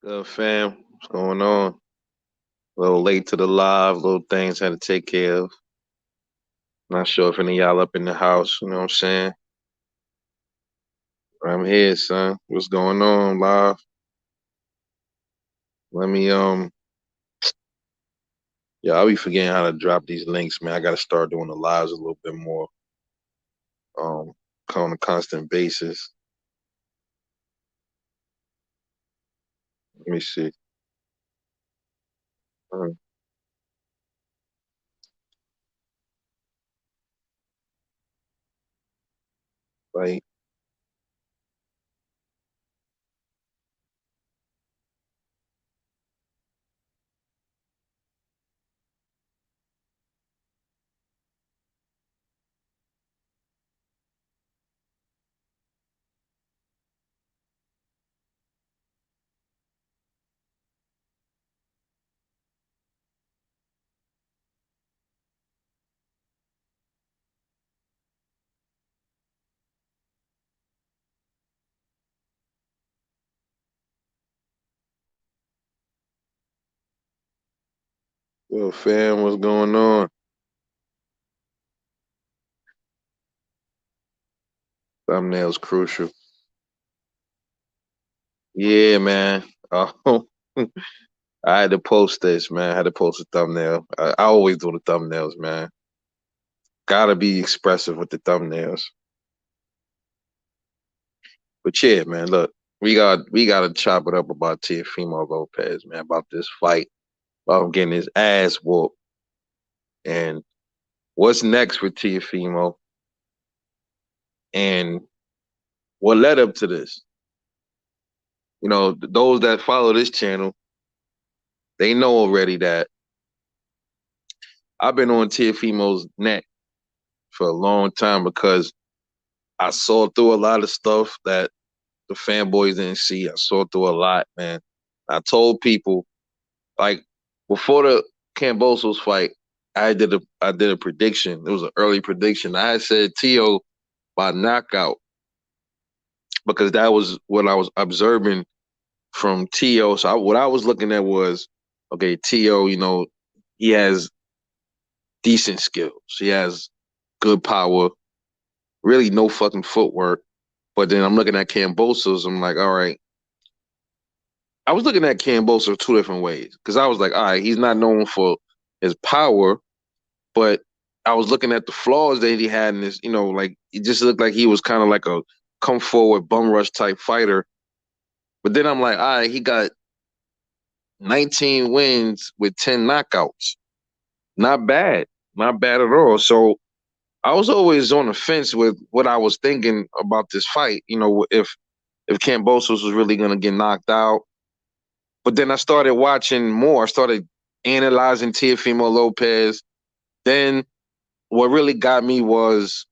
Good fam, what's going on? A little late to the live, little things had to take care of. Not sure if any of y'all up in the house, you know what I'm saying? I'm here, son. What's going on, live? Let me yeah, I'll be forgetting how to drop these links, man. I gotta start doing the lives a little bit more, um, on a constant basis. Let me see. Uh, like, yo, fam, what's going on? Thumbnail's crucial. Yeah, man. I had to post this, man. I had to post a thumbnail. I always do the thumbnails, man. Gotta be expressive with the thumbnails. But yeah, man, look, we gotta chop it up about Teofimo Lopez, man, about this fight, about him getting his ass whooped, and what's next for Teofimo, and what led up to this. You know, those that follow this channel, they know already that I've been on Teofimo's neck for a long time because I saw through a lot of stuff that the fanboys didn't see. I saw through a lot, man. I told people like before the Kambosos fight, I did a prediction. It was an early prediction. I had said Tio by knockout because that was what I was observing from Tio. So what I was looking at was, okay, Tio, you know, he has decent skills. He has good power, really no fucking footwork. But then I'm looking at Kambosos. I'm like, all right. I was looking at Kambosos two different ways because I was like, all right, he's not known for his power, but I was looking at the flaws that he had in this, you know, like it just looked like he was kind of like a come forward bum rush type fighter. But then I'm like, all right, he got 19 wins with 10 knockouts. Not bad. Not bad at all. So I was always on the fence with what I was thinking about this fight, you know, if Kambosos was really gonna get knocked out. But then I started watching more. I started analyzing Teofimo Lopez. Then what really got me was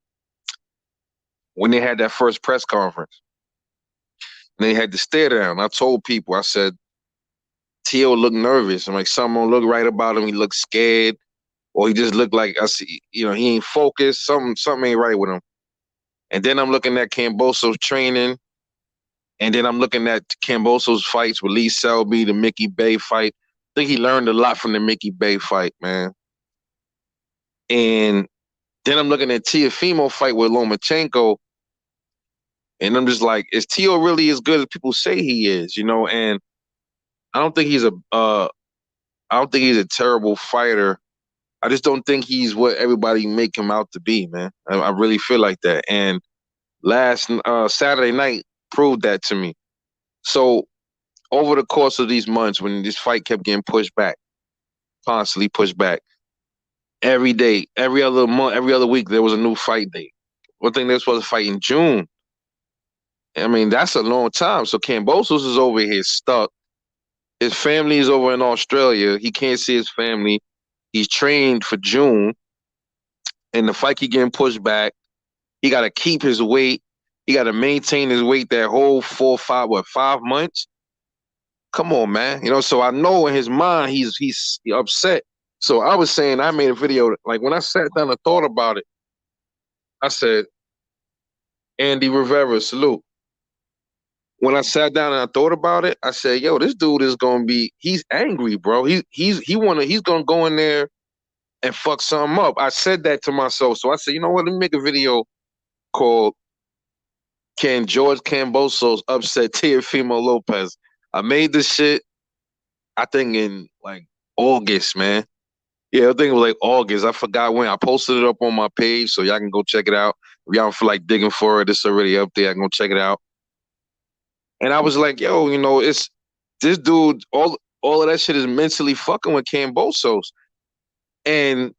when they had that first press conference and they had the stare down. I told people, I said, Tio looked nervous. I'm like, something don't look right about him. He looked scared, or he just looked like I see, you know, he ain't focused. Something ain't right with him. And then I'm looking at Kambosos training, and then I'm looking at Kambosos fights with Lee Selby, the Mickey Bay fight. I think he learned a lot from the Mickey Bay fight, man. And then I'm looking at Teofimo fight with Lomachenko, and I'm just like, is Tio really as good as people say he is? You know, and I don't think he's I don't think he's a terrible fighter. I just don't think he's what everybody make him out to be, man. I really feel like that. And last Saturday night proved that to me. So over the course of these months, when this fight kept getting pushed back, constantly pushed back, every day, every other month, every other week, there was a new fight day. One thing they were supposed to fight in June. I mean, that's a long time. So Kambosos is over here stuck. His family is over in Australia. He can't see his family. He's trained for June, and the fight keep getting pushed back. He got to keep his weight. He got to maintain his weight that whole 5 months. Come on, man. You know, so I know in his mind he's upset. So I was saying, I made a video like when I sat down and thought about it. I said, Andy Rivera, salute. when I sat down and I thought about it, I said, "Yo, this dude is gonna be. He's angry, bro. He's gonna go in there and fuck something up." I said that to myself, so I said, "You know what? Let me make a video called Can George Kambosos Upset Teofimo Lopez?" I made this shit. I think in like August, man. Yeah, I think it was like August. I forgot when. I posted it up on my page, so y'all can go check it out. If y'all don't feel like digging for it, it's already up there. I can go check it out. And I was like, yo, it's this dude. All of that shit is mentally fucking with Kambosos, and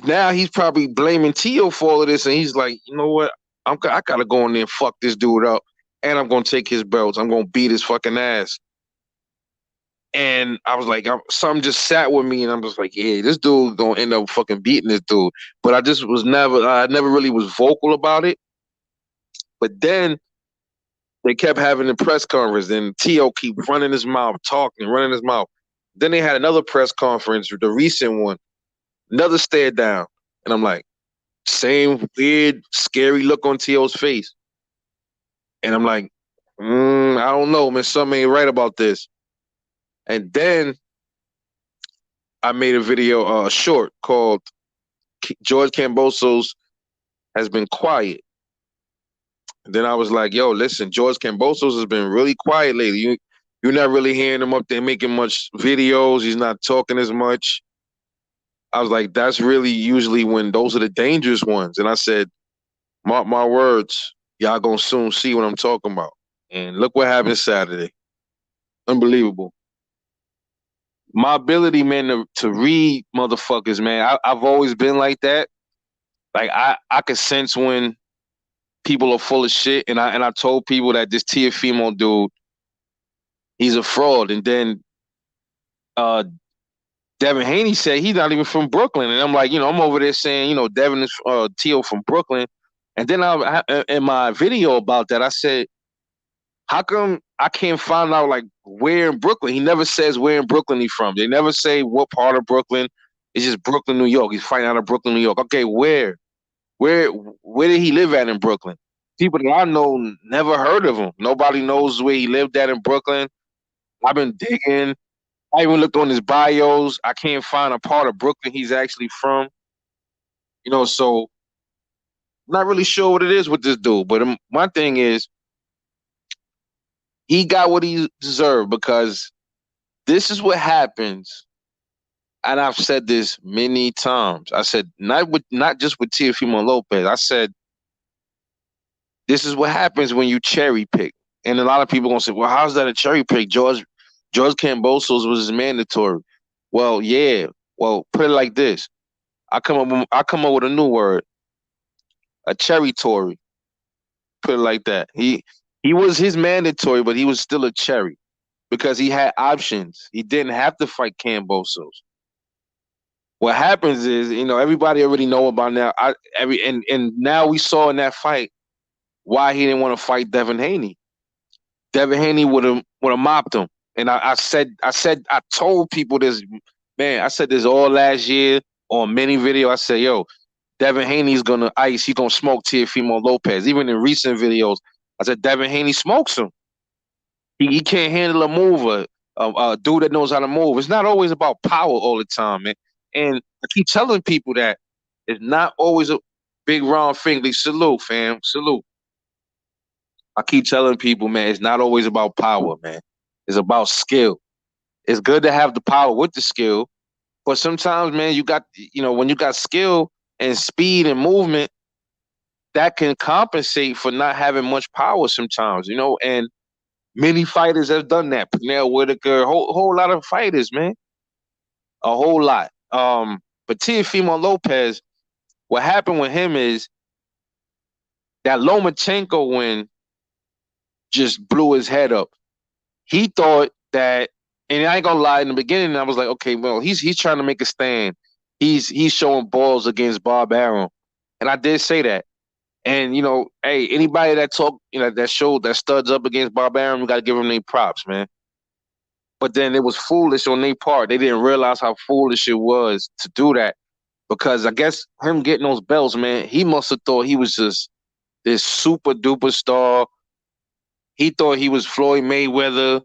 now he's probably blaming Tio for all of this. And he's like, you know what? I gotta go in there and fuck this dude up, and I'm gonna take his belts. I'm gonna beat his fucking ass. And I was like, something just sat with me, and I'm just like, yeah, this dude gonna end up fucking beating this dude. But I never really was vocal about it. But then they kept having the press conference, and T.O. keep running his mouth, talking, running his mouth. Then they had another press conference, the recent one, another stare down. And I'm like, same weird, scary look on T.O.'s face. And I'm like, I don't know, man, something ain't right about this. And then I made a video, short called George Kambosos has been quiet. And then I was like, yo, listen, George Kambosos has been really quiet lately. You're not really hearing him up there making much videos. He's not talking as much. I was like, that's really usually when those are the dangerous ones. And I said, mark my words, y'all gonna soon see what I'm talking about. And look what happened Saturday. Unbelievable. My ability, man, to read motherfuckers, man. I've always been like that. Like I could sense when people are full of shit, and I told people that this Teofimo dude, he's a fraud. And then uh Devin Haney said he's not even from Brooklyn, and I'm like, I'm over there saying, Devin is Teo from Brooklyn, and then in my video about that, I said, how come I can't find out like where in Brooklyn? He never says where in Brooklyn he's from. They never say what part of Brooklyn. It's just Brooklyn, New York. He's fighting out of Brooklyn, New York. Okay, where where did he live at in Brooklyn? People that I know never heard of him. Nobody knows where he lived at in Brooklyn. I've been digging. I even looked on his bios. I can't find a part of Brooklyn he's actually from. So not really sure what it is with this dude. But my thing is, he got what he deserved because this is what happens. And I've said this many times. I said not just with Teofimo Lopez. I said this is what happens when you cherry pick. And a lot of people gonna say, "Well, how's that a cherry pick?" George Kambosos was mandatory. Well, yeah. Well, put it like this: I come up with a new word, a cherry tory. Put it like that. He was his mandatory, but he was still a cherry because he had options. He didn't have to fight Kambosos. What happens is, everybody already know about now. And now we saw in that fight why he didn't want to fight Devin Haney. Devin Haney would have mopped him. And I told people this, man. I said this all last year on many video. I said, yo, Devin Haney's gonna ice. He's gonna smoke Teofimo Lopez. Even in recent videos, I said Devin Haney smokes him. He can't handle a move, a dude that knows how to move. It's not always about power all the time, man. And I keep telling people that it's not always a big round finger. Salute, fam. Salute. I keep telling people, man, it's not always about power, man. It's about skill. It's good to have the power with the skill, but sometimes, man, when you got skill and speed and movement, that can compensate for not having much power sometimes, and many fighters have done that. Pernell Whitaker, a whole lot of fighters, man. A whole lot. But Teofimo Lopez, what happened with him is that Lomachenko win just blew his head up. He thought that, and I ain't gonna lie, in the beginning, I was like, okay, well, he's trying to make a stand. He's showing balls against Bob Arum. And I did say that. And, hey, anybody that that studs up against Bob Arum, you gotta give them their props, man. But then it was foolish on their part. They didn't realize how foolish it was to do that. Because I guess him getting those belts, man, he must have thought he was just this super duper star. He thought he was Floyd Mayweather.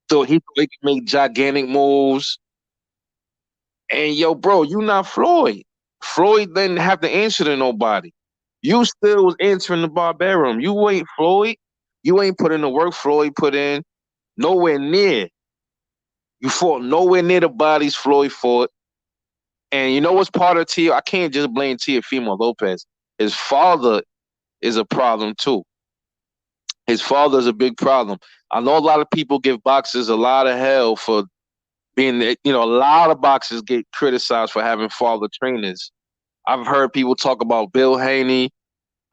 Thought he could make gigantic moves. And yo, bro, you not Floyd. Floyd didn't have to answer to nobody. You still was answering the Barbarian. You ain't Floyd. You ain't put in the work Floyd put in. Nowhere near. You fought nowhere near the bodies Floyd fought. And you know what's part of Tio? I can't just blame Teofimo Lopez. His father is a problem too. His father is a big problem. I know a lot of people give boxers a lot of hell for being, a lot of boxers get criticized for having father trainers. I've heard people talk about Bill Haney.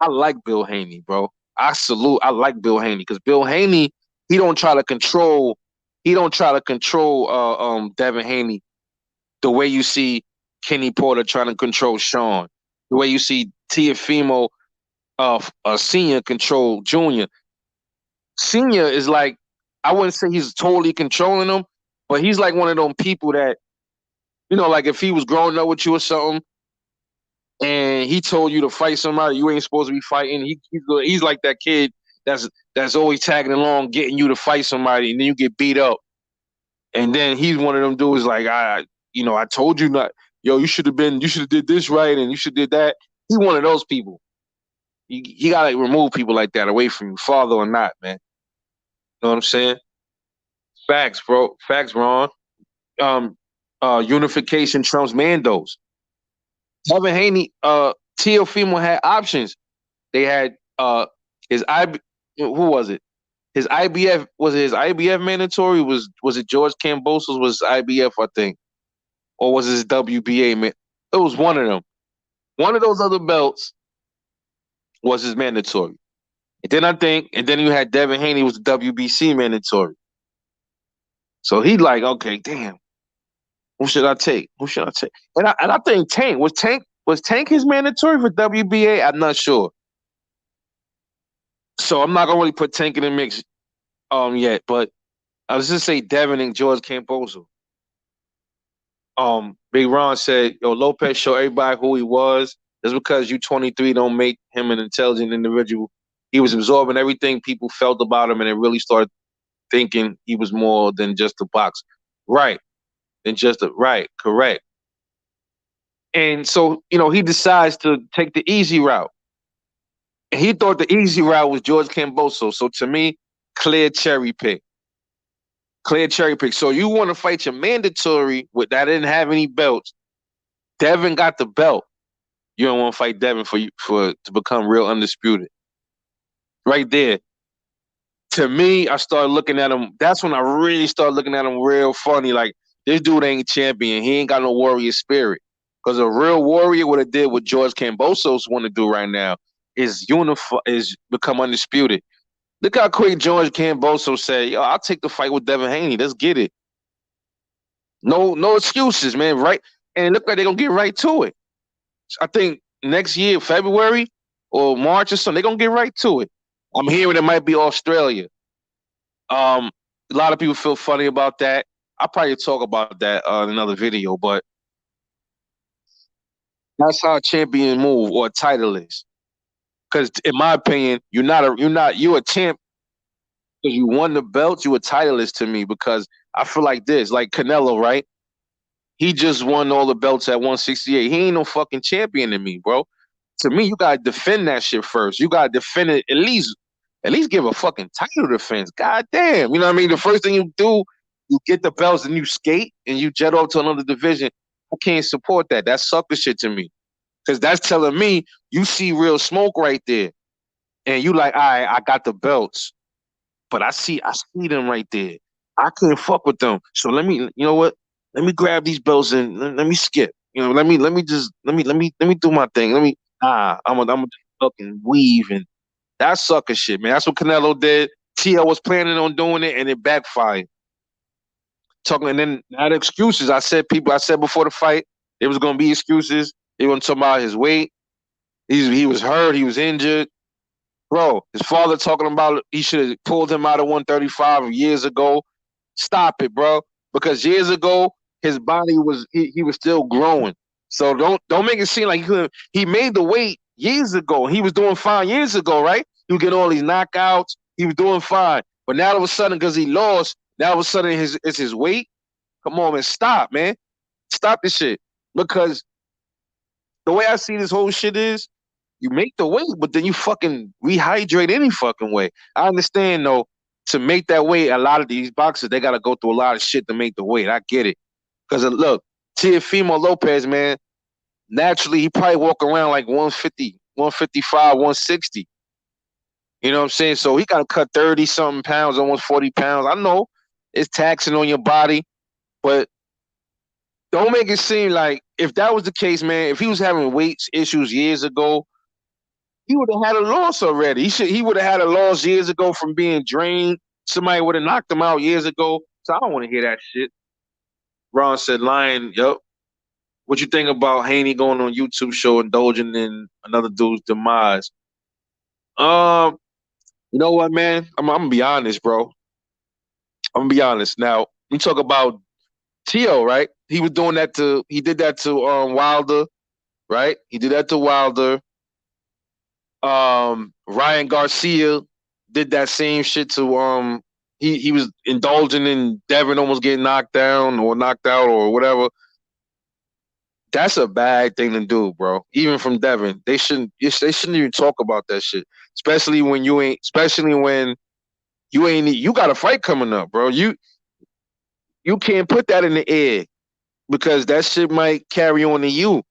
I like Bill Haney, bro. I like Bill Haney because Bill Haney, he don't try to control. He don't try to control Devin Haney the way you see Kenny Porter trying to control Sean, the way you see Teofimo Senior control Junior. Senior is like, I wouldn't say he's totally controlling them, but he's like one of them people that, like if he was growing up with you or something, and he told you to fight somebody you ain't supposed to be fighting. He's like that kid that's always tagging along, getting you to fight somebody, and then you get beat up. And then he's one of them dudes like, I told you not. Yo, you should have did this right, and you should did that. He one of those people. You gotta remove people like that away from you, father or not, man. You know what I'm saying? Facts, bro. Facts, Ron. Um, Unification trumps Mandos. Devin Haney, Teofimo had options. They had his who was it? His IBF was it his IBF mandatory? Was it George Kambosos was IBF, I think, or was it his WBA man? It was one of them. One of those other belts was his mandatory. And then you had Devin Haney was the WBC mandatory. So he like, okay, damn, who should I take? Who should I take? And I think Tank his mandatory for WBA? I'm not sure. So I'm not gonna really put Tank in the mix yet, but I was just say Devin and George Camposo. Big Ron said, yo, Lopez showed everybody who he was. Just because you 23 don't make him an intelligent individual. He was absorbing everything people felt about him and it really started thinking he was more than just a boxer. Right. Right, correct. And so, he decides to take the easy route. And he thought the easy route was George Camboso. So to me, clear cherry pick. Clear cherry pick. So you want to fight your mandatory with that didn't have any belts. Devin got the belt. You don't want to fight Devin to become real undisputed. Right there. To me, I started looking at him. That's when I really started looking at him real funny. Like, this dude ain't champion. He ain't got no warrior spirit. Because a real warrior would have did what George Kambosos want to do right now is become undisputed. Look how quick George Kambosos said, yo, I'll take the fight with Devin Haney. Let's get it. No excuses, man. Right? And it look like they're going to get right to it. I think next year, February or March or something, they're going to get right to it. I'm hearing it might be Australia. A lot of people feel funny about that. I'll probably talk about that in another video, but that's how a champion move or a title is. Because in my opinion, you're a champ because you won the belt. You a titleist to me because I feel like this, like Canelo, right? He just won all the belts at 168. He ain't no fucking champion to me, bro. To me, you gotta defend that shit first. You gotta defend it at least give a fucking title defense. God damn. You know what I mean? The first thing you do, you get the belts and you skate and you jet off to another division. I can't support that. That's sucker shit to me. Because that's telling me you see real smoke right there. And you like, all right, I got the belts. But I see them right there. I can't fuck with them. So you know what? Let me grab these belts and let me skip. Let me do my thing. I'm a fucking weave and that sucker shit, man. That's what Canelo did. Tio was planning on doing it and it backfired. And then not excuses. I said before the fight, there was gonna be excuses. They were talking about his weight. He was hurt, he was injured. Bro, his father talking about he should have pulled him out of 135 years ago. Stop it, bro. Because years ago, his body was he was still growing. So don't make it seem like he made the weight years ago. He was doing fine years ago, right? You get all these knockouts. He was doing fine. But now all of a sudden, because he lost, now all of a sudden it's his weight. Come on, man, stop, man. Stop this shit. Because the way I see this whole shit is you make the weight, but then you fucking rehydrate any fucking way. I understand though, to make that weight, a lot of these boxers, they gotta go through a lot of shit to make the weight. I get it. Because look, Teofimo Lopez, man, naturally he probably walk around like 150, 155, 160. You know what I'm saying? So he gotta cut 30 something pounds, almost 40 pounds. I know it's taxing on your body, but don't make it seem like if that was the case, man, if he was having weight issues years ago, he would have had a loss already. He would have had a loss years ago from being drained. Somebody would have knocked him out years ago. So I don't want to hear that shit. Ron said, "Lion, yup. What you think about Haney going on YouTube show indulging in another dude's demise?" Um, you know what, man? I'm gonna be honest, bro. I'm gonna be honest. Now we talk about Tio, right? He did that to Wilder, right? He did that to Wilder. Ryan Garcia did that same shit to he was indulging in Devin almost getting knocked down or knocked out or whatever. That's a bad thing to do, bro. Even from Devin, they shouldn't even talk about that shit. Especially when you got a fight coming up, bro. You can't put that in the air because that shit might carry on to you.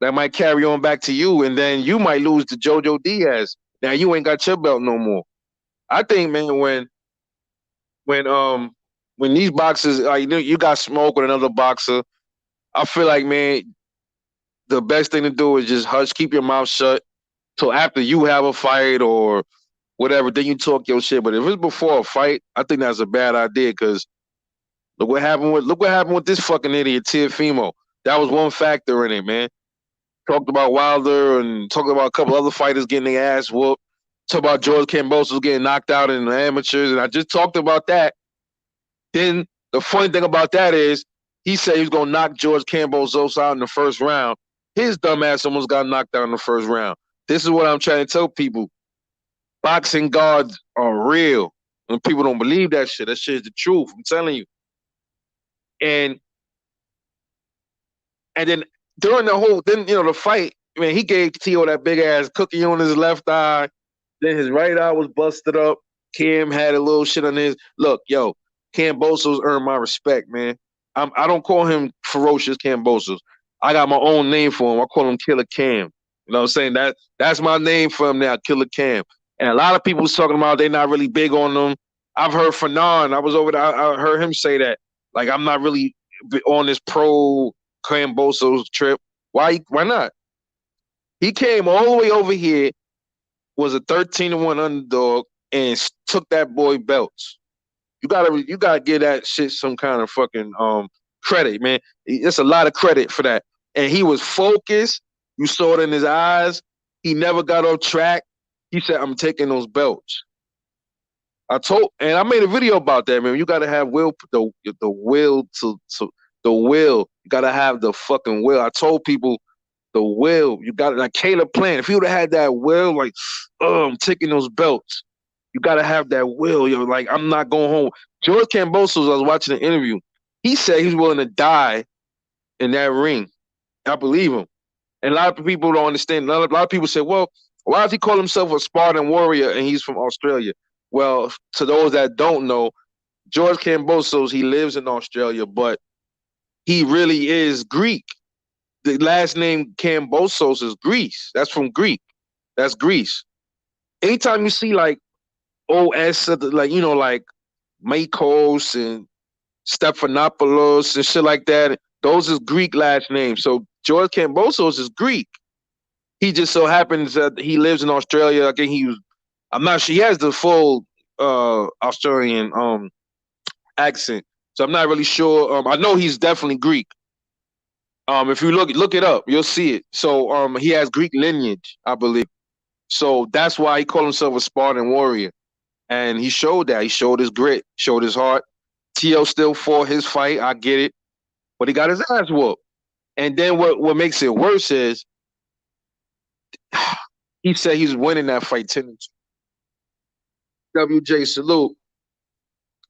That might carry on back to you, and then you might lose to Jojo Diaz. Now you ain't got your belt no more. I think, man, when when these boxers like you got smoke with another boxer, I feel like, man, the best thing to do is just hush, keep your mouth shut till after you have a fight or whatever. Then you talk your shit. But if it's before a fight, I think that's a bad idea because look what happened with this fucking idiot Teofimo. That was one factor in it, man. Talked about Wilder and talked about a couple other fighters getting their ass whooped. Talked about George Kambosos getting knocked out in the amateurs, and I just talked about that. Then the funny thing about that is he said he was gonna knock George Kambosos out in the first round. His dumb ass almost got knocked out in the first round. This is what I'm trying to tell people. Boxing gods are real. And people don't believe that shit. That shit is the truth. I'm telling you. And then during the fight, man, he gave Tio that big ass cookie on his left eye. Then his right eye was busted up. Cam had a little shit on his. Look, yo, Kambosos earned my respect, man. I don't call him ferocious Kambosos. I got my own name for him. I call him Killer Cam. You know what I'm saying? That's my name for him now, Killer Cam. And a lot of people was talking about they not really big on them. I've heard Fanon. I was over there. I heard him say that. Like, I'm not really on this pro Kambosos trip. Why not? He came all the way over here, was a 13-1 underdog, and took that boy belts. You gotta give that shit some kind of fucking credit, man. It's a lot of credit for that. And he was focused. You saw it in his eyes. He never got off track. He said, "I'm taking those belts." And I made a video about that, man. You gotta have the will to the will. You gotta have the fucking will. I told people the will. You got like Caleb Plant. If he would have had that will, like, oh, I'm taking those belts. You gotta have that will. You're like, I'm not going home. George Kambosos, I was watching an interview. He said he's willing to die in that ring. I believe him. And a lot of people don't understand. A lot of people say, well, why does he call himself a Spartan warrior and he's from Australia? Well, to those that don't know, George Kambosos, he lives in Australia, but he really is Greek. The last name Kambosos is Greece. That's from Greek. That's Greece. Anytime you see like OS, like, like Makos and Stephanopoulos and shit like that, those is Greek last names. So George Kambosos is Greek. He just so happens that he lives in Australia. I think I'm not sure. He has the full Australian accent. So I'm not really sure. I know he's definitely Greek. If you look it up, you'll see it. So he has Greek lineage, I believe. So that's why he called himself a Spartan warrior. And he showed that. He showed his grit, showed his heart. Tio still fought his fight. I get it. But he got his ass whooped. And then what makes it worse is he said he's winning that fight 10-2. WJ salute.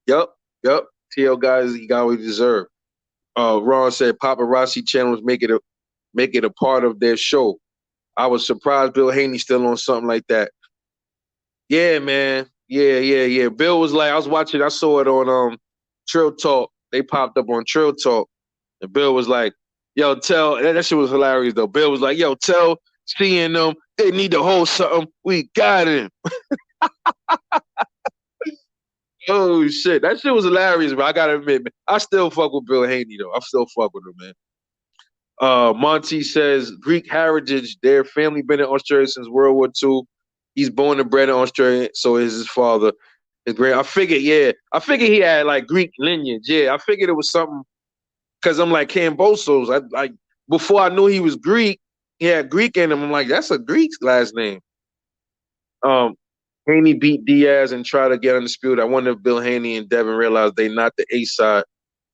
Yep, yep. TL guys, he got what he deserved. Ron said paparazzi channels make it a part of their show. I was surprised Bill Haney still on something like that. Yeah, man. Yeah. Bill was like, I was watching, I saw it on Trill Talk. They popped up on Trill Talk. And Bill was like, yo, tell that shit was hilarious though. Bill was like, yo, tell seeing them, they need to hold something. We got him. Oh shit. That shit was hilarious, but I gotta admit, man, I still fuck with Bill Haney though. I still fuck with him, man. Monty says Greek heritage. Their family been in Australia since World War II. He's born and bred in Australia, so is his father. His great. I figured, yeah. I figured he had like Greek lineage. Yeah, I figured it was something because I'm like Kambosos. I like before I knew he was Greek. He had Greek in him. I'm like, that's a Greek last name. Um, Haney beat Diaz and tried to get undisputed. I wonder if Bill Haney and Devin realized they not the A side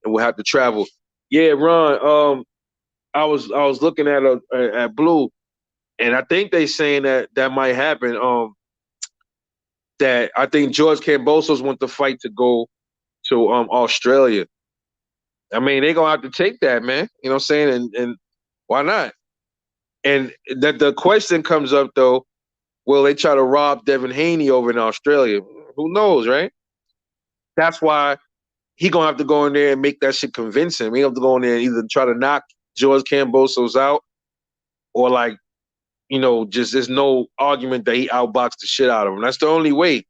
and will have to travel. Yeah, Ron. I was looking at Blue, and I think they saying that might happen. That I think George Kambosos want the fight to go to Australia. I mean, they gonna have to take that, man. You know what I'm saying? And why not? And that the question comes up though, will they try to rob Devin Haney over in Australia? Who knows, right? That's why he gonna have to go in there and make that shit convincing. We have to go in there and either try to knock George Kambosos out or like just there's no argument that he outboxed the shit out of him. That's the only way.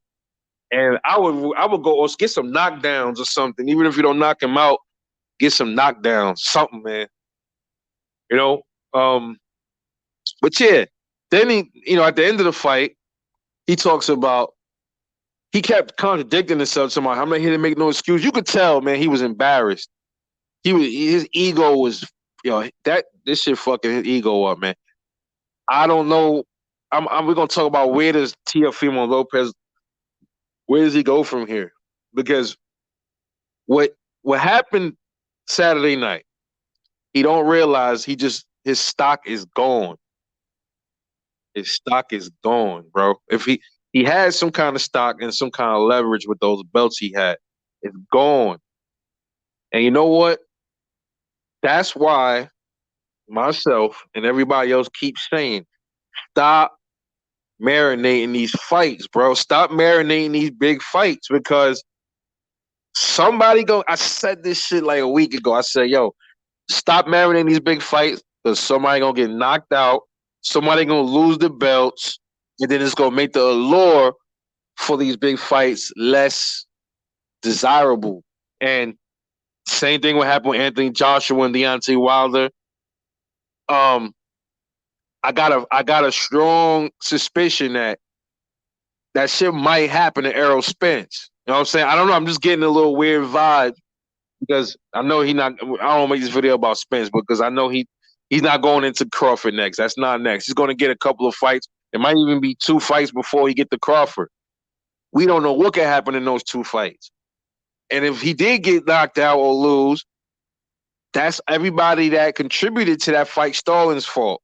And I would go or get some knockdowns or something. Even if you don't knock him out, get some knockdowns, something, man. You know. Um, but yeah, then at the end of the fight, he talks about he kept contradicting himself. Somehow, I'm not here to make no excuse. You could tell, man, he was embarrassed. His ego was, that this shit fucking his ego up, man. I don't know. We're gonna talk about where does Teofimo Lopez, where does he go from here? Because what what happened Saturday night, he don't realize his stock is gone. His stock is gone, bro. If he had some kind of stock and some kind of leverage with those belts he had, it's gone. And you know what? That's why myself and everybody else keeps saying, stop marinating these fights, bro. Stop marinating these big fights because I said this shit like a week ago. I said, yo, stop marinating these big fights because somebody gonna get knocked out, somebody gonna lose the belts, and then it's gonna make the allure for these big fights less desirable. And same thing would happen with Anthony Joshua and Deontay Wilder. Um, I got a strong suspicion that shit might happen to Errol Spence. You know what I'm saying? I don't know. I'm just getting a little weird vibe because I know he not. I don't make this video about Spence because I know he's not going into Crawford next. That's not next. He's going to get a couple of fights. It might even be 2 fights before he get to Crawford. We don't know what could happen in those 2 fights. And if he did get knocked out or lose, that's everybody that contributed to that fight Stallings' fault.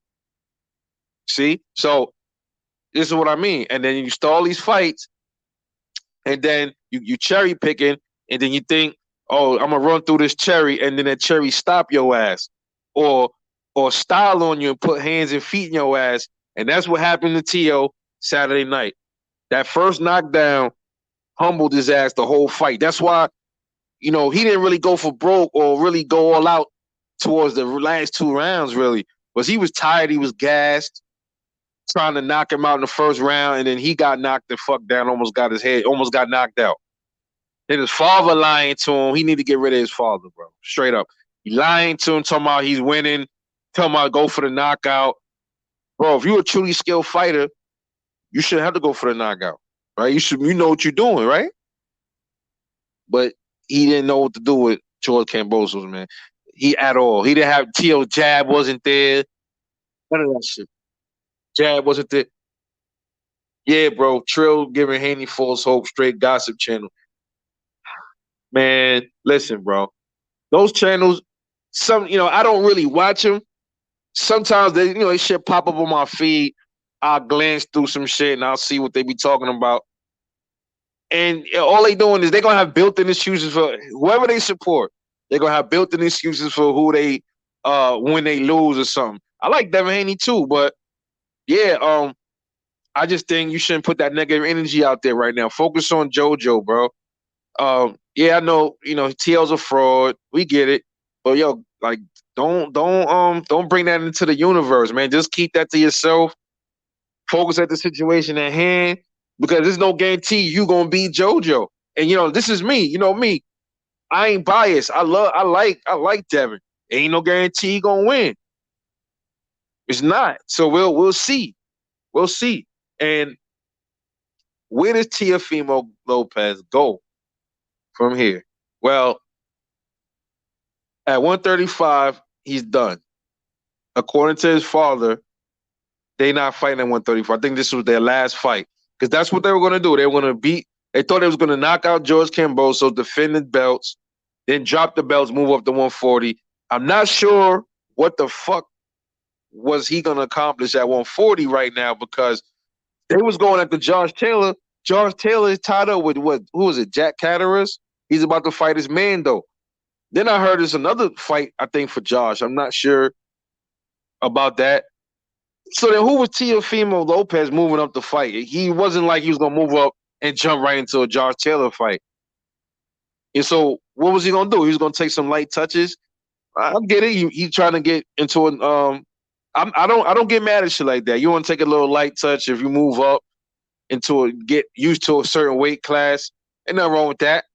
See? So this is what I mean. And then you stall these fights, and then you cherry picking, and then you think, oh, I'm gonna run through this cherry, and then that cherry stop your ass, or style on you and put hands and feet in your ass, and that's what happened to Tio Saturday night. That first knockdown humbled his ass the whole fight. That's why, he didn't really go for broke or really go all out towards the last 2 rounds, really, because he was tired, he was gassed, trying to knock him out in the first round, and then he got knocked the fuck down, almost got knocked out. Then his father lying to him. He need to get rid of his father, bro. Straight up. He lying to him, talking about he's winning, talking about go for the knockout. Bro, if you're a truly skilled fighter, you shouldn't have to go for the knockout, right? You know what you're doing, right? But he didn't know what to do with George Kambosos, man. At all. He didn't have T.O. jab wasn't there. None of that shit. Jab wasn't there. Yeah, bro. Trill giving Haney false hope, straight gossip channel. Man, listen, bro. Those channels, I don't really watch them. Sometimes they shit pop up on my feed. I'll glance through some shit and I'll see what they be talking about. And all they doing is they're gonna have built-in excuses for whoever they support. They're gonna have built-in excuses for who they when they lose or something. I like Devin Haney too, but yeah, I just think you shouldn't put that negative energy out there right now. Focus on JoJo, bro. Yeah, I know, TL's a fraud. We get it. But yo, like don't bring that into the universe, man. Just keep that to yourself. Focus at the situation at hand because there's no guarantee you gonna beat JoJo. And this is me. You know me. I ain't biased. I like Devin. Ain't no guarantee he gonna win. It's not. So we'll see. We'll see. And where does Teofimo Lopez go from here? Well, at 135, he's done. According to his father, they not fighting at 135. I think this was their last fight because that's what they were going to do. They were going to beat. They thought they was going to knock out George Kambosos, defend the belts, then drop the belts, move up to 140. I'm not sure what the fuck was he going to accomplish at 140 right now because they was going after Josh Taylor. Josh Taylor is tied up with who is it? Jack Catterers. He's about to fight his man though. Then I heard there's another fight, I think, for Josh. I'm not sure about that. So then who was Teofimo Lopez moving up to fight? He wasn't like he was going to move up and jump right into a Josh Taylor fight. And so what was he going to do? He was going to take some light touches. I get it. He's trying to get into an I don't get mad at shit like that. You want to take a little light touch if you move up get used to a certain weight class. Ain't nothing wrong with that.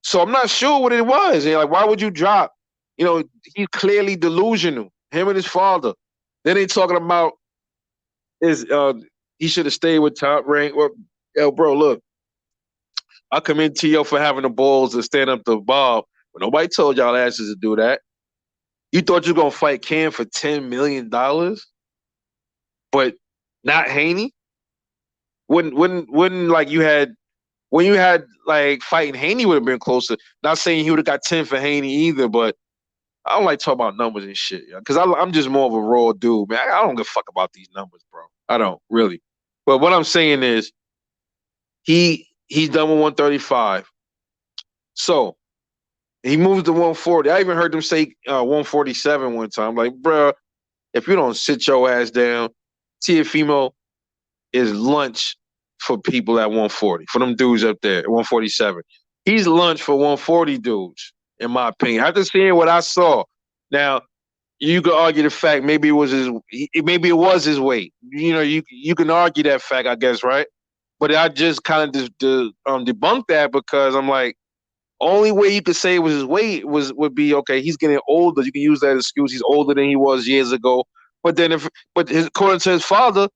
So I'm not sure what it was. Like, why would you drop? He's clearly delusional. Him and his father. Then they talking about he should have stayed with Top Rank. Well, yo, bro, look, I commend T.O. for having the balls to stand up to Bob, but nobody told y'all asses to do that. You thought you were gonna fight Cam for $10 million, but not Haney? Wouldn't like you had when you had like fighting Haney would have been closer. Not saying he would have got 10 for Haney either, but I don't like talking about numbers and shit, because I'm just more of a raw dude, man. I don't give a fuck about these numbers, bro. I don't really. But what I'm saying is, he's done with 135. So he moves to 140. I even heard them say 147 one time. Like, bro, if you don't sit your ass down, Teofimo is lunch for people at 140, for them dudes up there at 147. He's lunch for 140 dudes, in my opinion. After seeing what I saw, now you could argue the fact maybe it was his weight. You can argue that fact, I guess, right? But I just kind of debunked that because I'm like, only way you could say it was his weight would be okay. He's getting older. You can use that excuse. He's older than he was years ago. But then, according to his father,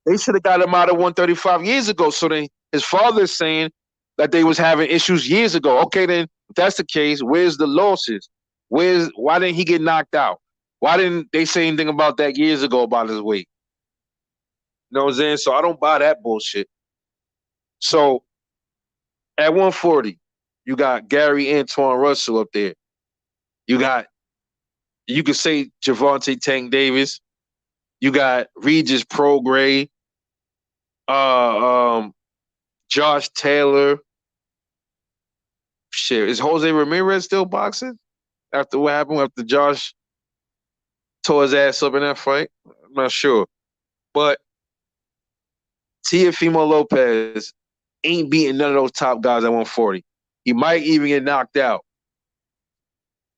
they should have got him out at 135 years ago. So then his father is saying that they was having issues years ago. Okay, then if that's the case, where's the losses? Why didn't he get knocked out? Why didn't they say anything about that years ago about his weight? You know what I'm saying? So I don't buy that bullshit. So at 140, you got Gary Antoine Russell up there. You could say Javante Tank Davis. You got Regis Prograis. Josh Taylor. Shit, is Jose Ramirez still boxing? After what happened after Josh tore his ass up in that fight? I'm not sure. But Teofimo Lopez ain't beating none of those top guys at 140. He might even get knocked out.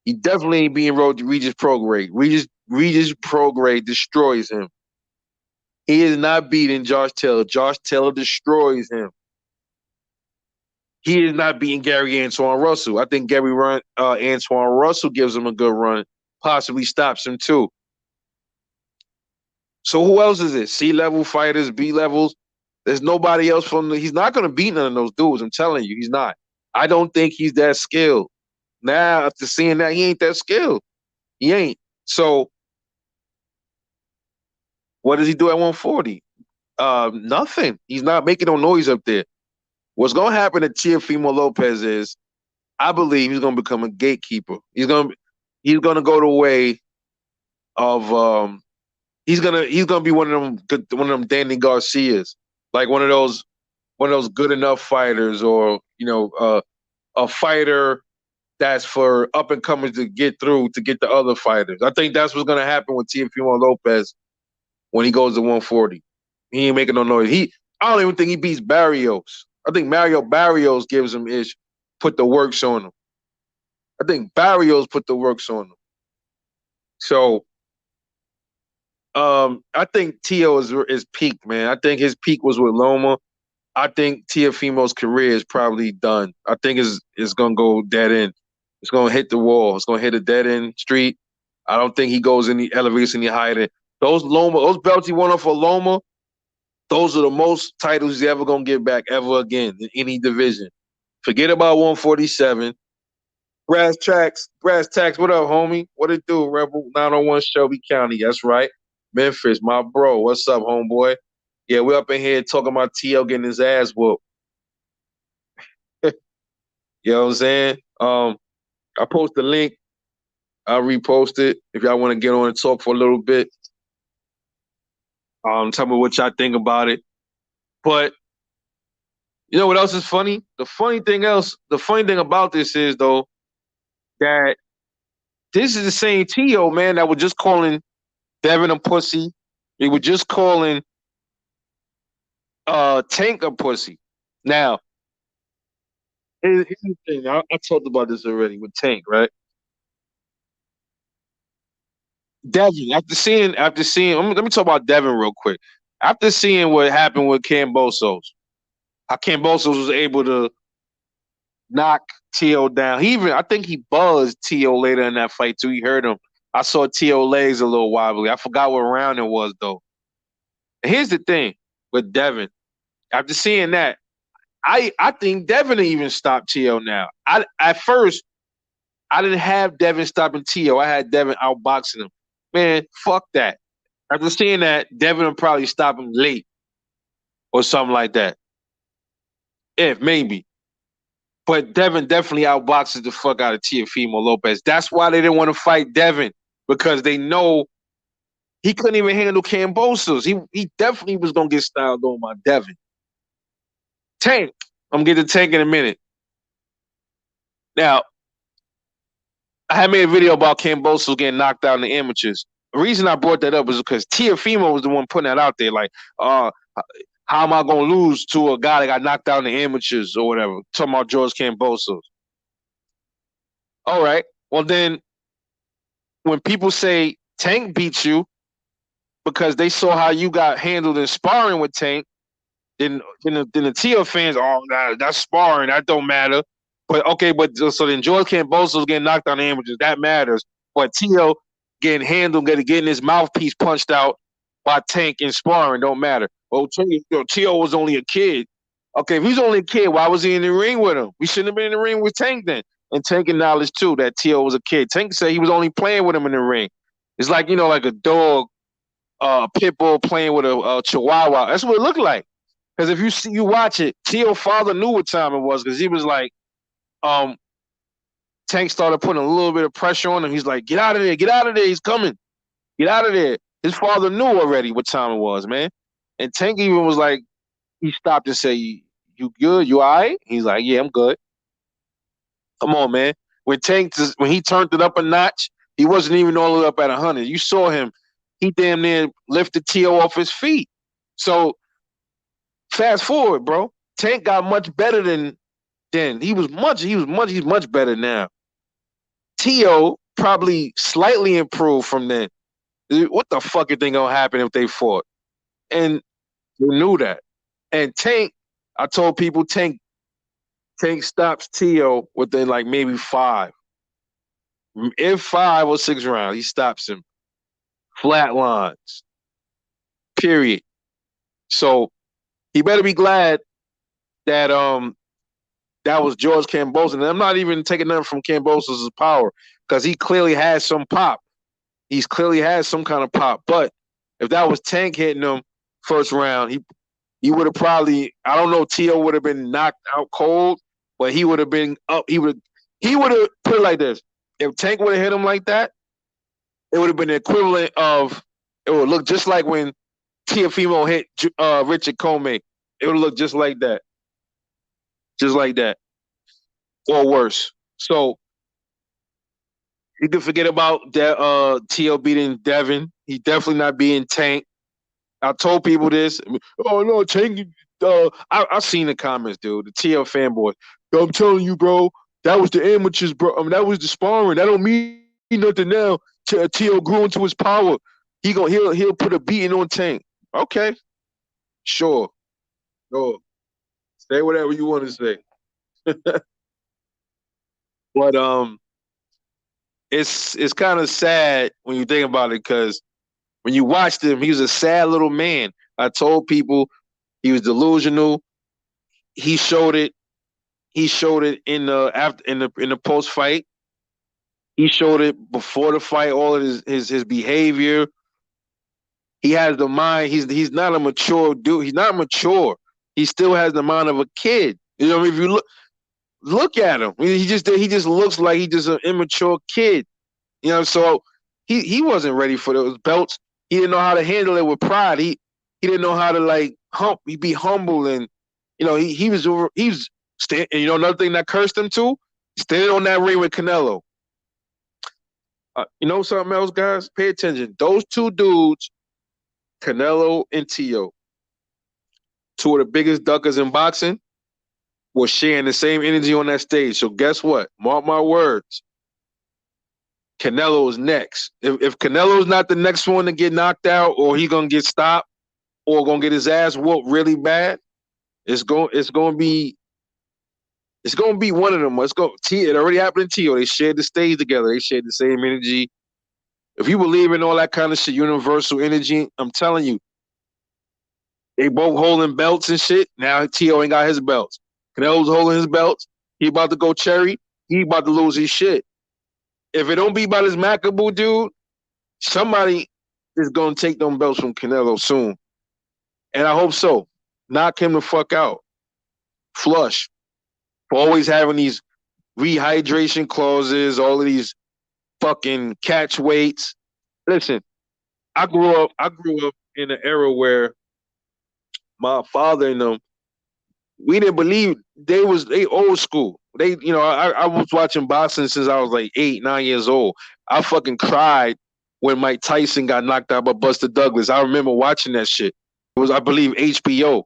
He definitely ain't beating Regis Prograis. Regis Prograis destroys him. He is not beating Josh Taylor. Josh Taylor destroys him. He is not beating Gary Antoine Russell. I think Antoine Russell gives him a good run, possibly stops him too. So who else is it? C-level fighters, B-levels. There's nobody else he's not going to beat none of those dudes. I'm telling you, he's not. I don't think he's that skilled. Now, after seeing that, he ain't that skilled. He ain't. So what does he do at 140? Nothing. He's not making no noise up there. What's going to happen to Teofimo Lopez is, I believe he's going to become a gatekeeper. He's going to go the way of he's going to be one of them Danny Garcias, like one of those one of those good enough fighters, or a fighter that's for up and comers to get through to get the other fighters. I think that's what's gonna happen with Teofimo Lopez when he goes to 140. He ain't making no noise. I don't even think he beats Barrios. I think Mario Barrios gives him ish, put the works on him. I think Barrios put the works on him. So I think Tio is peak, man. I think his peak was with Loma. I think Teofimo's career is probably done. I think it's gonna go dead end. It's gonna hit the wall. It's gonna hit a dead end street. I don't think he goes any elevates any higher. Those belts he won off for Loma, those are the most titles he's ever gonna get back ever again in any division. Forget about 147. Brass tacks. What up, homie? What it do? Rebel 901 Shelby County. That's right. Memphis, my bro. What's up, homeboy? Yeah, we're up in here talking about TL getting his ass whooped. You know what I'm saying? I post the link. I'll repost it if y'all want to get on and talk for a little bit. Tell me what y'all think about it. But you know what else is funny? The funny thing about this is though that this is the same Tio man that was just calling Devin a pussy. He was just calling Tank a pussy. Now, here's the thing. I talked about this already with Tank, right? Devin, after seeing, let me talk about Devin real quick. After seeing what happened with Kambosos, how Kambosos was able to knock Tio down. I think he buzzed Tio later in that fight too. He hurt him. I saw Tio legs a little wobbly. I forgot what round it was though. And here's the thing with Devin. After seeing that, I think Devin even stopped Tio now. At first I didn't have Devin stopping Tio. I had Devin outboxing him. Man, fuck that. After seeing that, Devin will probably stop him late or something like that. If maybe. But Devin definitely outboxes the fuck out of Teofimo Lopez. That's why they didn't want to fight Devin, because they know he couldn't even handle Kambosos. He definitely was gonna get styled on by Devin. Tank. I'm gonna get to Tank in a minute. Now, I had made a video about Kambosos getting knocked out in the amateurs. The reason I brought that up is because Teofimo was the one putting that out there. Like, how am I going to lose to a guy that got knocked out in the amateurs or whatever? Talking about George Kambosos. All right. Well, then when people say Tank beats you because they saw how you got handled in sparring with Tank, then the Tio fans, that's sparring. That don't matter. But okay, so then George Kambosos getting knocked on the amateurs, that matters. But Tio getting handled, getting his mouthpiece punched out by Tank in sparring don't matter. Oh, Tio was only a kid. Okay, if he's only a kid, why was he in the ring with him? We shouldn't have been in the ring with Tank then. And Tank acknowledged too that Tio was a kid. Tank said he was only playing with him in the ring. It's like, like a dog, a pit bull playing with a chihuahua. That's what it looked like. Because if you watch it, Tio's father knew what time it was, because he was like, Tank started putting a little bit of pressure on him. He's like, get out of there, he's coming. Get out of there. His father knew already what time it was, man. And Tank even was like, he stopped and said, you good? You all right? He's like, yeah, I'm good. Come on, man. When he turned it up a notch, he wasn't even all the way up at 100. You saw him. He damn near lifted Tio off his feet. So fast forward, bro. Tank got much better than then. He's much better now. Tio probably slightly improved from then. What the fuck is gonna happen if they fought? And you knew that. And Tank, I told people Tank stops Tio within like maybe 5. If 5 or 6 rounds, he stops him. Flatlines. Period. So he better be glad that that was George Kambosos. And I'm not even taking nothing from Kambosos' power, because he clearly has some pop. He's clearly has some kind of pop. But if that was Tank hitting him first round, he would have probably, I don't know, Tio would have been knocked out cold, but he would have been up. He would have put it like this. If Tank would have hit him like that, it would have been the equivalent of, it would look just like when Teofimo hit Richard Comey. It would look just like that. just like that, or worse. So you can forget about that. T.O. beating Devin. He definitely not being Tank. I told people this. Oh no, Tank. I seen the comments, dude. The TL fanboy. Yo, I'm telling you, bro. That was the amateurs, bro. I mean, that was the sparring. That don't mean nothing now. TL grew into his power. He'll put a beating on Tank. Okay, sure. Go say whatever you want to say. But it's kind of sad when you think about it because when you watched him, he was a sad little man. I told people he was delusional. He showed it. He showed it in the after in the post fight. He showed it before the fight. All of his behavior. He has the mind. He's not a mature dude. He's not mature. He still has the mind of a kid. You know, if you look at him, he just looks like he's just an immature kid. You know, so he wasn't ready for those belts. He didn't know how to handle it with pride. He didn't know how to like he be humble and you know he was you know another thing that cursed him too, standing on that ring with Canelo. You know something else, guys? Pay attention. Those two dudes, Canelo and Tio, two of the biggest duckers in boxing, were sharing the same energy on that stage. So guess what? Mark my words. Canelo's next. If Canelo's not the next one to get knocked out, or he gonna get stopped, or gonna get his ass whooped really bad, it's gonna be one of them. It already happened in Tio. They shared the stage together. They shared the same energy. If you believe in all that kind of shit, universal energy, I'm telling you, they both holding belts and shit. Now Tio ain't got his belts. Canelo's holding his belts. He about to go cherry. He about to lose his shit. If it don't be by this Macabu dude, somebody is gonna take them belts from Canelo soon. And I hope so. Knock him the fuck out. Flush. For always having these rehydration clauses, all of these fucking catch weights. Listen, I grew up in an era where my father and them, we didn't believe they old school. I was watching boxing since I was like 8, 9 years old. I fucking cried when Mike Tyson got knocked out by Buster Douglas. I remember watching that shit. It was, I believe, HBO.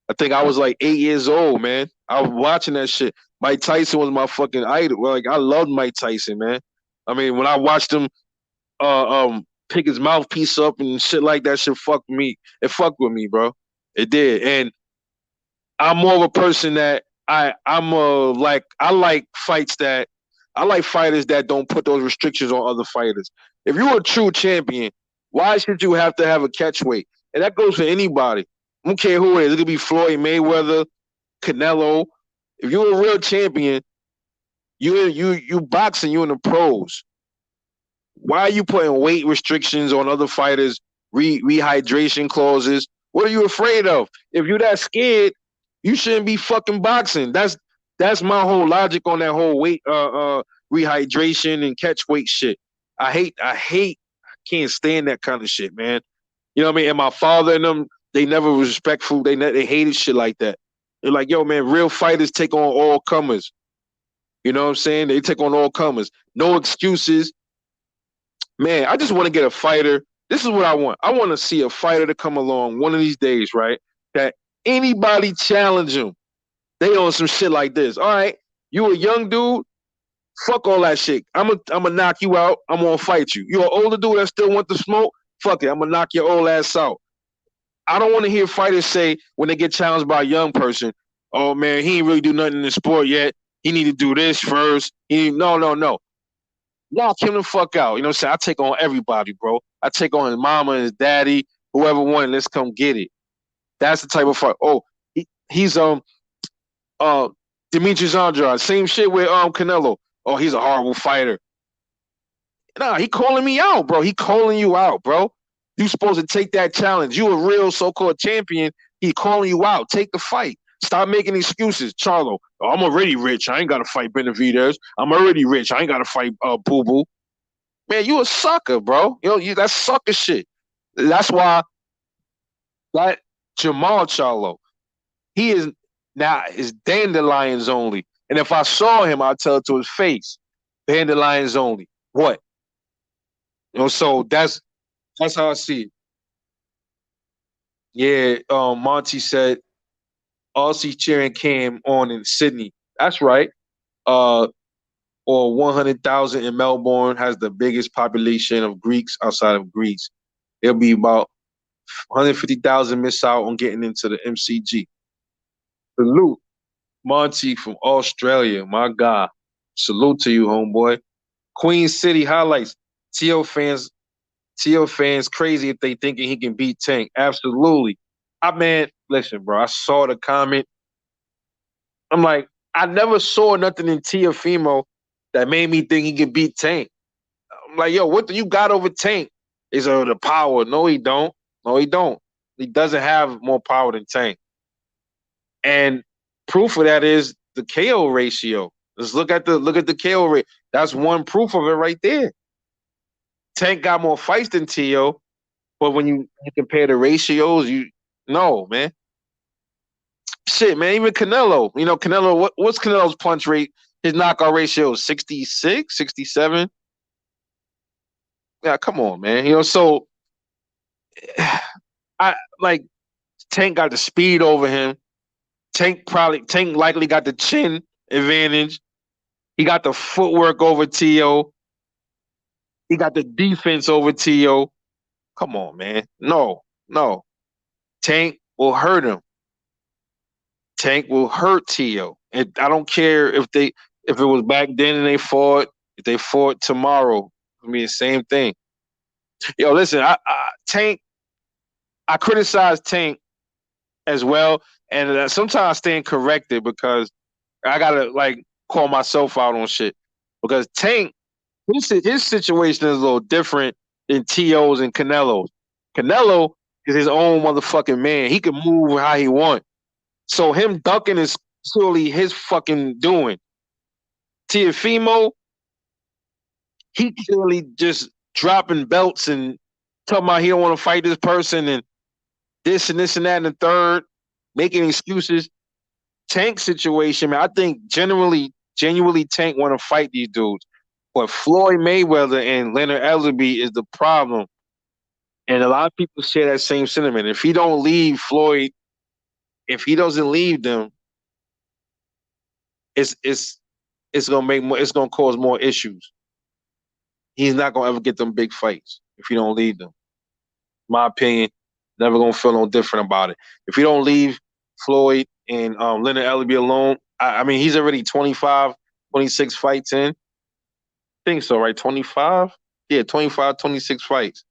I think I was like 8 years old, man. I was watching that shit. Mike Tyson was my fucking idol. Like I loved Mike Tyson, man. I mean, when I watched him pick his mouthpiece up and shit like that, shit fucked me. It fucked with me, bro. It did. And I'm more of a person that I like fights that I like fighters that don't put those restrictions on other fighters. If you're a true champion, why should you have to have a catch weight? And that goes for anybody. I don't care who it is. It could be Floyd Mayweather, Canelo. If you're a real champion, you boxing, you in the pros. Why are you putting weight restrictions on other fighters, rehydration clauses? What are you afraid of? If you're that scared, you shouldn't be fucking boxing. That's my whole logic on that whole weight rehydration and catch weight shit. I can't stand that kind of shit, man. You know what I mean? And my father and them, they never was respectful. They hated shit like that. They're like, yo, man, real fighters take on all comers. You know what I'm saying? They take on all comers. No excuses. Man, I just want to get a fighter. This is what I want. I want to see a fighter to come along one of these days, right? That anybody challenge him. They on some shit like this. All right, you a young dude. Fuck all that shit. I'm gonna knock you out. I'm gonna fight you. You an older dude that still want the smoke. Fuck it. I'm gonna knock your old ass out. I don't want to hear fighters say when they get challenged by a young person, "Oh man, he ain't really do nothing in the sport yet. He need to do this first." No. Knock him the fuck out. You know what I'm saying? I take on everybody, bro. I take on his mama and his daddy, whoever won. Let's come get it. That's the type of fight. Oh, he's uh Demetrius Andrade. Same shit with Canelo. Oh, he's a horrible fighter. Nah, he calling me out, bro. He calling you out, bro. You supposed to take that challenge. You a real so-called champion. He calling you out. Take the fight. Stop making excuses, Charlo. Oh, I'm already rich. I ain't got to fight Benavidez. I'm already rich. I ain't got to fight Boo Boo. Man, you a sucker, bro. That's sucker shit. That's why that Jamal Charlo, he is. Now it's dandelions only. And if I saw him, I'd tell it to his face. Dandelions only. What? So that's how I see it. Yeah, Monty said Aussie cheering Cam on in Sydney. That's right. Uh, or 100,000 in Melbourne has the biggest population of Greeks outside of Greece. There'll be about 150,000 miss out on getting into the MCG. Salute, Monty from Australia. My God. Salute to you, homeboy. Queen City highlights. Tio fans, Tio fans crazy if they thinking he can beat Tank. Absolutely. Listen, bro. I saw the comment. I'm like, I never saw nothing in Teofimo that made me think he could beat Tank. I'm like, yo, what do you got over Tank? He said, oh, the power. No, he don't. No, he don't. He doesn't have more power than Tank. And proof of that is the KO ratio. Let's look at the KO rate. That's one proof of it right there. Tank got more fights than Tio, but when you compare the ratios, you no, man. Shit, man, even Canelo. Canelo, what's Canelo's punch rate? His knockout ratio is 66, 67. Yeah, come on, man. So I like Tank got the speed over him. Tank likely got the chin advantage. He got the footwork over T.O. He got the defense over T.O. Come on, man. No, no. Tank will hurt him. Tank will hurt T.O. And I don't care if it was back then and they fought, if they fought tomorrow. I mean, the same thing. Yo, listen, Tank, I criticize Tank as well. And sometimes I stand corrected because I gotta like call myself out on shit. Because Tank, his situation is a little different than T.O.'s and Canelo's. Canelo is his own motherfucking man. He can move how he wants. So him ducking is surely his fucking doing. Teofimo, he clearly just dropping belts and talking about he don't want to fight this person and this and this and that and the third, making excuses. Tank situation, man, I think genuinely Tank want to fight these dudes. But Floyd Mayweather and Leonard Ellerbe is the problem. And a lot of people share that same sentiment. If he don't leave Floyd, if he doesn't leave them, it's gonna it's gonna cause more issues. He's not gonna ever get them big fights if he don't leave them. My opinion, never gonna feel no different about it. If he don't leave Floyd and Leonard Ellerbe alone, I mean he's already 25, 26 fights in. I think so, right? 25? Yeah, 25, 26 fights.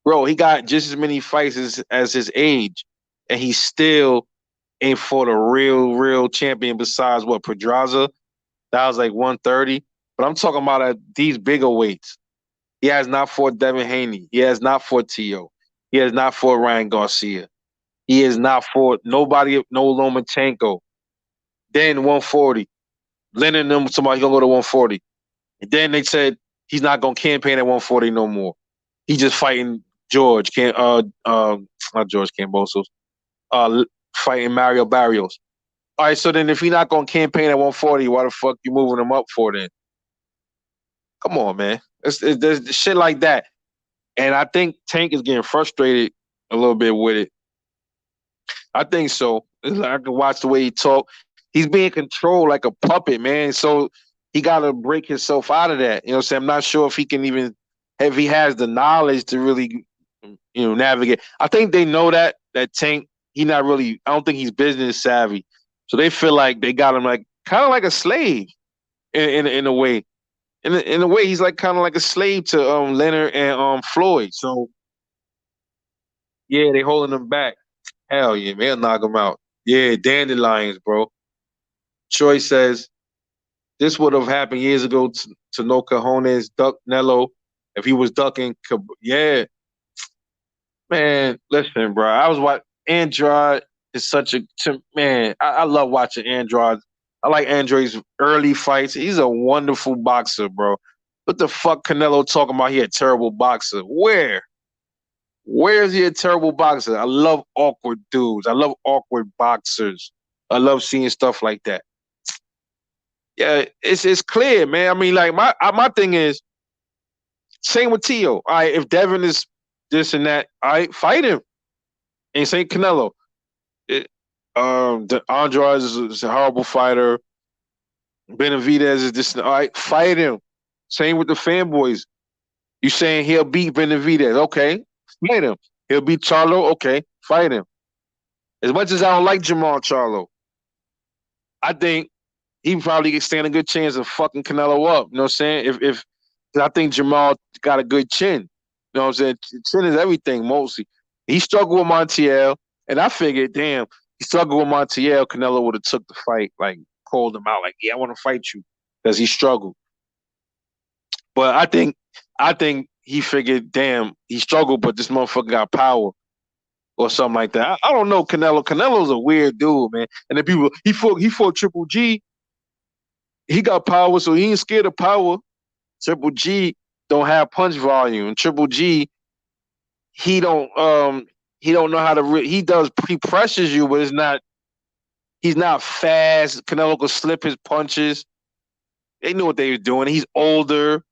Bro, he got just as many fights as his age, and he still ain't fought a real champion besides what, Pedraza? That was like 130. But I'm talking about at these bigger weights. He has not fought Devin Haney. He has not fought T.O. He has not fought Ryan Garcia. He has not fought nobody, no Lomachenko. Then 140. Leonard and them, somebody gonna go to 140. And then they said he's not gonna campaign at 140 no more. He just fighting not George Kambosos. Fighting Mario Barrios. All right, so then if he's not gonna campaign at 140, why the fuck you moving him up for then? Come on, man. There's shit like that. And I think Tank is getting frustrated a little bit with it. I think so. I can watch the way he talk. He's being controlled like a puppet, man. So he got to break himself out of that. You know what I'm saying? I'm not sure if he can even, if he has the knowledge to really, navigate. I think they know that Tank, he not really, I don't think he's business savvy. So they feel like they got him like, kind of like a slave in a way. In a way, he's like kind of like a slave to Leonard and Floyd. So yeah, they holding him back. Hell yeah, man, they'll knock him out. Yeah, dandelions, bro. Troy says this would have happened years ago to No Cajones, Duck Nello, if he was ducking. Yeah, man. Listen, bro. I was watching Andrade is such a man. I love watching Andrade. I like Andrade's early fights. He's a wonderful boxer, bro. What the fuck Canelo talking about? He a terrible boxer. Where? Where is he a terrible boxer? I love awkward dudes. I love awkward boxers. I love seeing stuff like that. Yeah, it's clear, man. I mean, like my thing is same with Tio. All right, if Devin is this and that, all right, fight him. And Saint Canelo. It, the Andrade is a horrible fighter. Benavidez is this. All right, fight him. Same with the fanboys. You saying he'll beat Benavidez? Okay, fight him. He'll beat Charlo? Okay, fight him. As much as I don't like Jamal Charlo, I think he probably could stand a good chance of fucking Canelo up. You know what I'm saying? If I think Jamal got a good chin. You know what I'm saying? Chin is everything mostly. He struggled with Montiel, and I figured, damn, he struggled with Montiel. Canelo would have took the fight, like called him out, like, yeah, I want to fight you because he struggled. But I think he figured, damn, he struggled, but this motherfucker got power or something like that. I don't know Canelo. Canelo's a weird dude, man. And then people he fought Triple G. He got power, so he ain't scared of power. Triple G don't have punch volume. Triple G, he don't know how to. He pressures you, but it's not. He's not fast. Canelo could slip his punches. They knew what they were doing. He's older.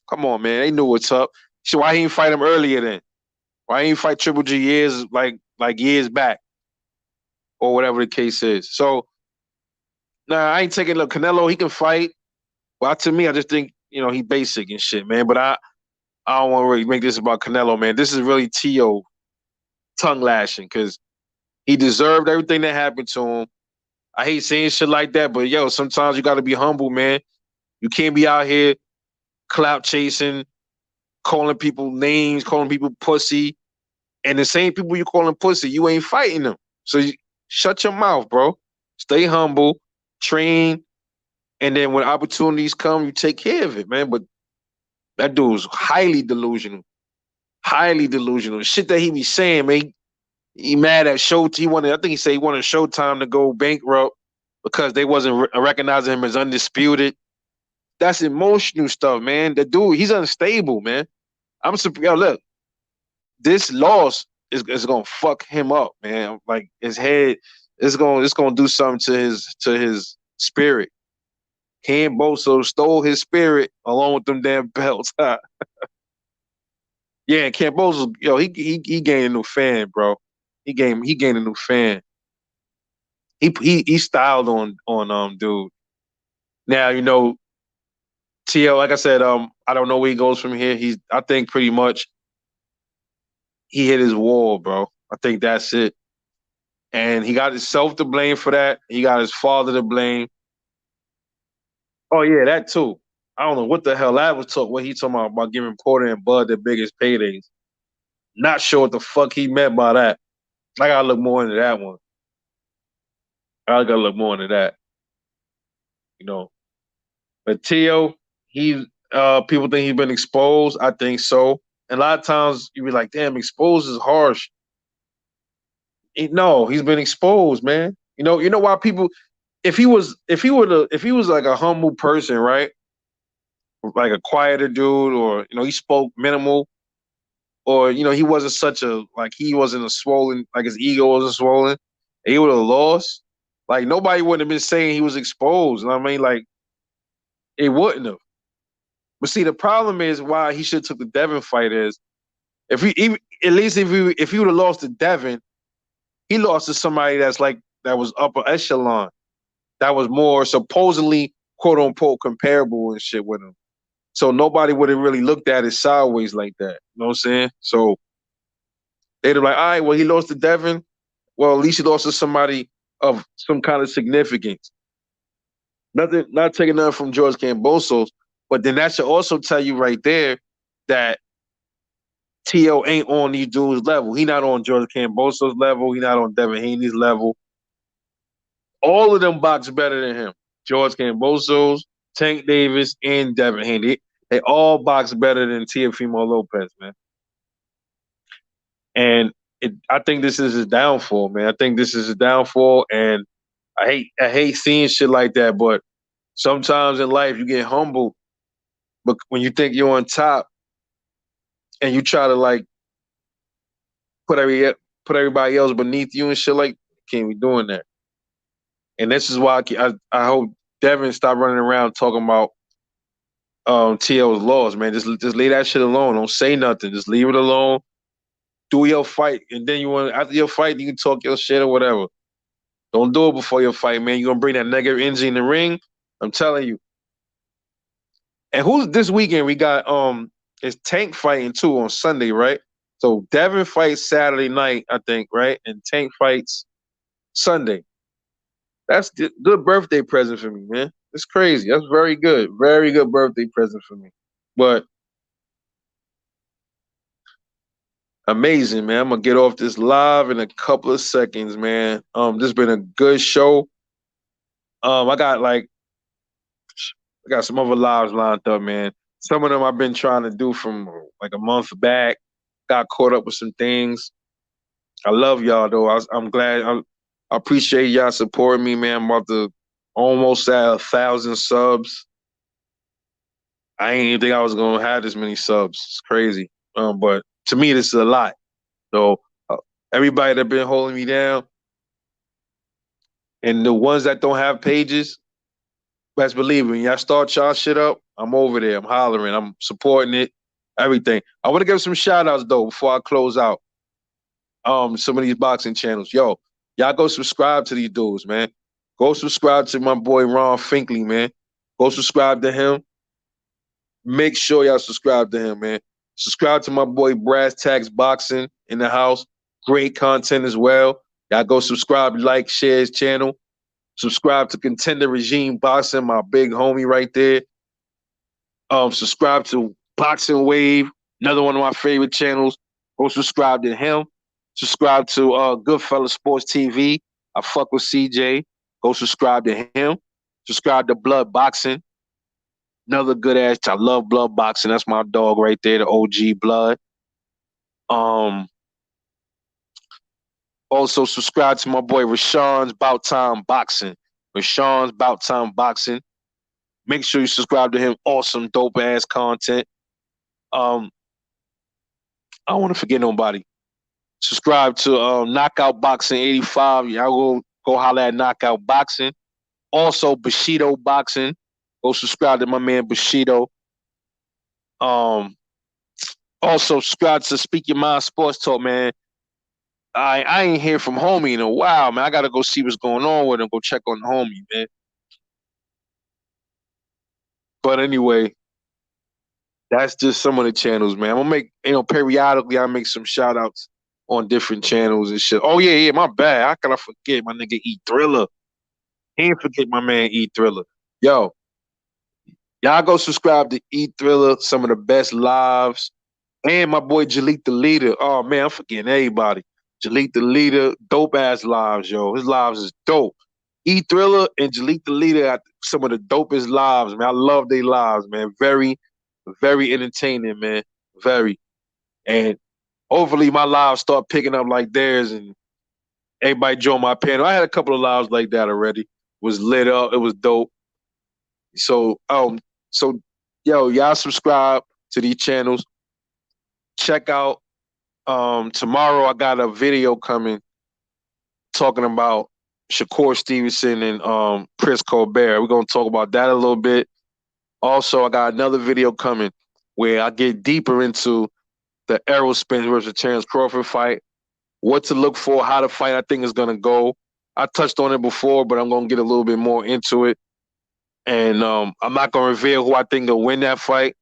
Come on, man. They knew what's up. So why he didn't fight him earlier then? Why he didn't fight Triple G years like years back or whatever the case is? So nah, I ain't taking look. Canelo, he can fight. Well, to me, I just think he basic and shit, man. But I don't want to really make this about Canelo, man. This is really Tio tongue lashing because he deserved everything that happened to him. I hate saying shit like that, but yo, sometimes you got to be humble, man. You can't be out here clout chasing, calling people names, calling people pussy, and the same people you calling pussy, you ain't fighting them. So shut your mouth, bro. Stay humble, train, and then when opportunities come, you take care of it, man. But that dude's highly delusional. Highly delusional. Shit that he be saying, man. He mad at Showtime. I think he said he wanted Showtime to go bankrupt because they wasn't recognizing him as undisputed. That's emotional stuff, man. The dude, he's unstable, man. I'm surprised. Yo, look, this loss is gonna fuck him up, man. Like his head it's gonna do something to his spirit. Kambosos stole his spirit along with them damn belts. Yeah, and Kambosos, he gained a new fan, bro. He gained a new fan. He styled on dude. Now TL. Like I said, I don't know where he goes from here. I think pretty much he hit his wall, bro. I think that's it. And he got himself to blame for that. He got his father to blame. Oh yeah, that too. I don't know what the hell that was what he talking about giving Porter and Bud their biggest paydays. Not sure what the fuck he meant by that. I gotta look more into that one. I gotta look more into that. You know. But Tio, he people think he's been exposed. I think so. And a lot of times you be like, damn, exposed is harsh. No, he's been exposed, man. You know why people if he was like a humble person, right? Like a quieter dude, or he spoke minimal, or he wasn't such a like he wasn't a swollen, like his ego wasn't swollen, he would have lost. Like nobody wouldn't have been saying he was exposed. You know what I mean? Like it wouldn't have. But see, the problem is why he should have took the Devin fight is if he even, at least if he would have lost to Devin, he lost to somebody that was upper echelon, that was more supposedly quote unquote comparable and shit with him. So nobody would have really looked at it sideways like that. You know what I'm saying? So they'd have like, all right, well, he lost to Devin. Well, at least he lost to somebody of some kind of significance. Nothing, not taking nothing from George Kambosos, but then that should also tell you right there that T.O. ain't on these dudes' level. He not on George Kambosos' level. He not on Devin Haney's level. All of them box better than him. George Kambosos, Tank Davis, and Devin Haney. They all box better than Teofimo Lopez, man. And I think this is his downfall, man. I think this is his downfall, and I hate seeing shit like that. But sometimes in life you get humble, but when you think you're on top, and you try to like put everybody else beneath you and shit, like you can't be doing that. And this is why I hope Devin stop running around talking about TO's laws, man. Just leave that shit alone. Don't say nothing. Just leave it alone. Do your fight, and then you want after your fight, you can talk your shit or whatever. Don't do it before your fight, man. You gonna bring that negative energy in the ring. I'm telling you. And who's this weekend? We got it's Tank fighting too on Sunday, right? So Devin fights Saturday night, I think, right? And Tank fights Sunday. That's good birthday present for me, man. It's crazy. That's very good birthday present for me. But amazing, man. I'm gonna get off this live in a couple of seconds, man. This has been a good show. I got some other lives lined up, man. Some of them I've been trying to do from like a month back. Got caught up with some things. I love y'all though. I'm glad. I appreciate y'all supporting me, man. I'm about to almost at 1,000 subs. I ain't even think I was gonna have this many subs. It's crazy. But to me, this is a lot. So everybody that been holding me down, and the ones that don't have pages, best believe me, when y'all start y'all shit up, I'm over there. I'm hollering. I'm supporting it. Everything. I want to give some shout outs though before I close out. Some of these boxing channels. Yo, y'all go subscribe to these dudes, man. Go subscribe to my boy Ron Finkley, man. Go subscribe to him. Make sure y'all subscribe to him, man. Subscribe to my boy Brass Tax Boxing in the house. Great content as well. Y'all go subscribe, like, share his channel. Subscribe to Contender Regime Boxing, my big homie right there. Subscribe to Boxing Wave, another one of my favorite channels. Go subscribe to him. Subscribe to Goodfella Sports TV. I fuck with CJ. Go subscribe to him. Subscribe to Blood Boxing. Another good ass. I love Blood Boxing. That's my dog right there, the OG Blood. Um, Also subscribe to my boy Rashawn's Bout Time Boxing. Rashawn's Bout Time Boxing. Make sure you subscribe to him. Awesome, dope ass content. I don't want to forget nobody. Subscribe to Knockout Boxing 85. Y'all go holler at Knockout Boxing. Also Bushido Boxing. Go subscribe to my man Bushido. Also subscribe to Speak Your Mind Sports Talk, man. I ain't hear from homie in a while, man. I gotta go see what's going on with him. Go check on the homie, man. But anyway, that's just some of the channels, man. I'm gonna make, periodically I make some shout outs on different channels and shit. Oh yeah, my bad. How can I forget my nigga E Thriller? Can't forget my man E Thriller. Yo, y'all go subscribe to E Thriller, some of the best lives. And my boy Jalik the Leader. Oh man, I'm forgetting everybody. Jalik the Leader, dope ass lives, yo. His lives is dope. E Thriller and Jalik the Leader got some of the dopest lives, man. I love their lives, man. Very, very entertaining, man. Very. And hopefully my lives start picking up like theirs and everybody join my panel. I had a couple of lives like that already. It was lit up. It was dope. So yo, y'all subscribe to these channels. Check out tomorrow I got a video coming talking about Shakur Stevenson and Chris Colbert. We're gonna talk about that a little bit. Also, I got another video coming where I get deeper into the Errol Spence versus Terence Crawford fight, what to look for, how the fight I think is gonna go. I touched on it before, but I'm gonna get a little bit more into it. And I'm not gonna reveal who I think will win that fight.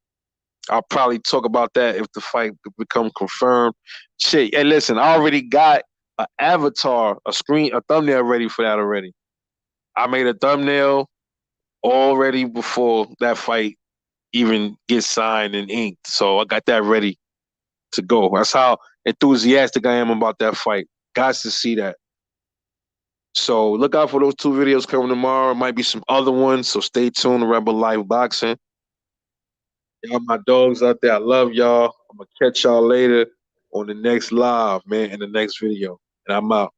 I'll probably talk about that if the fight become confirmed. Shit, hey, listen, I already got an avatar, a thumbnail ready for that already. I made a thumbnail already before that fight even gets signed and inked. So I got that ready to go. That's how enthusiastic I am about that fight. Guys to see that. So look out for those two videos coming tomorrow. Might be some other ones, so stay tuned to Rebel Life Boxing. Y'all my dogs out there. I love y'all. I'm gonna catch y'all later on the next live, man, in the next video. And I'm out.